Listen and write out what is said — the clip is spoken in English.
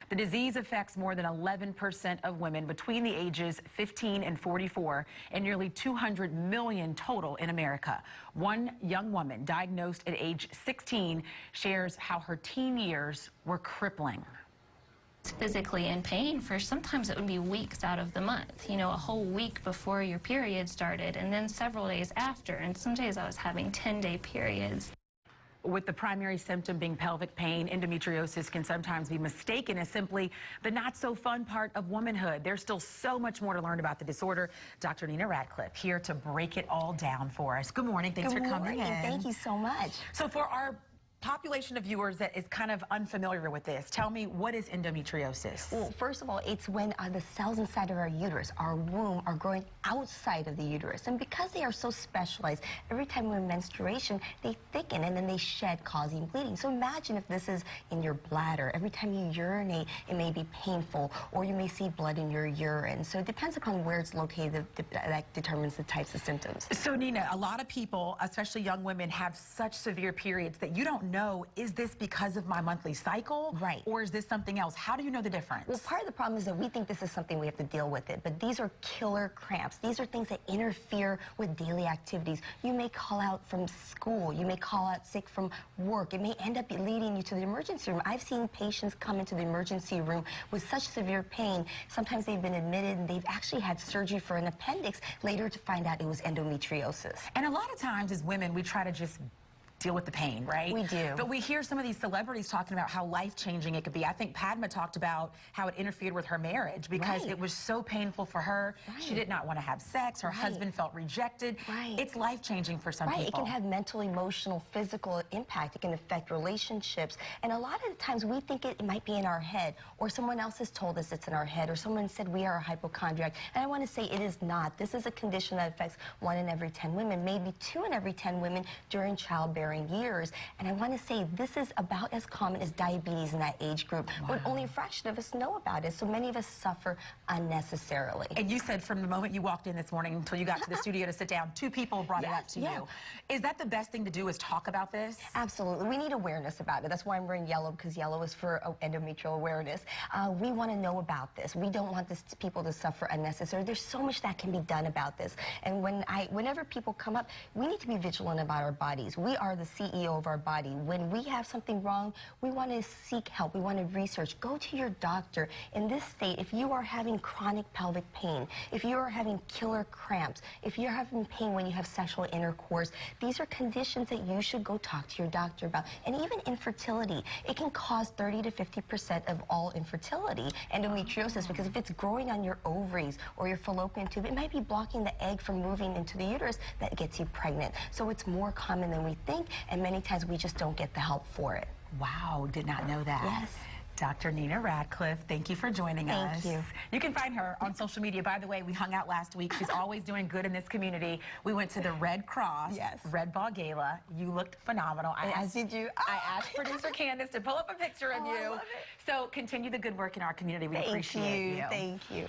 The disease affects more than 11% of women between the ages 15 and 44, and nearly 200 million total in America. One young woman diagnosed at age 16 shares how her teen years were crippling. Physically in pain for sometimes it would be weeks out of the month, a whole week before your period started, and then several days after, and some days I was having 10-day periods. With the primary symptom being pelvic pain, endometriosis can sometimes be mistaken as simply the not-so-fun part of womanhood. There's still so much more to learn about the disorder. Dr. Nina Radcliffe here to break it all down for us. Good morning. Thanks for coming in. Thank you so much. So for our population of viewers that is kind of unfamiliar with this, tell me, what is endometriosis? Well, first of all, it's when the cells inside of our uterus, our womb, are growing outside of the uterus. And because they are so specialized, every time we're in menstruation, they thicken and then they shed, causing bleeding. So imagine if this is in your bladder. Every time you urinate, it may be painful, or you may see blood in your urine. So it depends upon where it's located that determines the types of symptoms. So Nina, a lot of people, especially young women, have such severe periods that you don't know, is this because of my monthly cycle? Right. Or is this something else? How do you know the difference? Well, part of the problem is that we think this is something we have to deal with it, but these are killer cramps. These are things that interfere with daily activities. You may call out from school. You may call out sick from work. It may end up leading you to the emergency room. I've seen patients come into the emergency room with such severe pain. Sometimes they've been admitted and they've actually had surgery for an appendix, later to find out it was endometriosis. And a lot of times as women, we try to just deal with the pain, right? We do. But we hear some of these celebrities talking about how life-changing it could be. I think Padma talked about how it interfered with her marriage because it was so painful for her. She did not want to have sex. Her husband felt rejected. It's life-changing for some people. It can have mental, emotional, physical impact. It can affect relationships. And a lot of the times we think it might be in our head, or someone else has told us it's in our head, or someone said we are a hypochondriac. And I want to say it is not. This is a condition that affects 1 in every 10 women, maybe 2 in every 10 women during childbearing years. And I want to say this is about as common as diabetes in that age group, but only a fraction of us know about it. So many of us suffer unnecessarily. And you said from the moment you walked in this morning until you got to the studio to sit down, 2 people brought it up to you. Is that the best thing to do, is talk about this? Absolutely. We need awareness about it. That's why I'm wearing yellow, because yellow is for endometrial awareness. We want to know about this. We don't want people to suffer unnecessarily. There's so much that can be done about this. And whenever people come up, we need to be vigilant about our bodies. We are the CEO of our body. When we have something wrong, we want to seek help. We want to research. Go to your doctor. In this state, if you are having chronic pelvic pain, if you are having killer cramps, if you're having pain when you have sexual intercourse, these are conditions that you should go talk to your doctor about. And even infertility, it can cause 30 to 50% of all infertility, endometriosis, because if it's growing on your ovaries or your fallopian tube, it might be blocking the egg from moving into the uterus that gets you pregnant. So it's more common than we think, and many times we just don't get the help for it. Wow, did not know that. Yes. Dr. Nina Radcliffe, thank you for joining us. Thank you. You can find her on social media. By the way, we hung out last week. She's always doing good in this community. We went to the Red Cross Red Ball Gala. You looked phenomenal. As did you. I asked producer Candace to pull up a picture of you. I love it. So continue the good work in our community. We appreciate you. Thank you.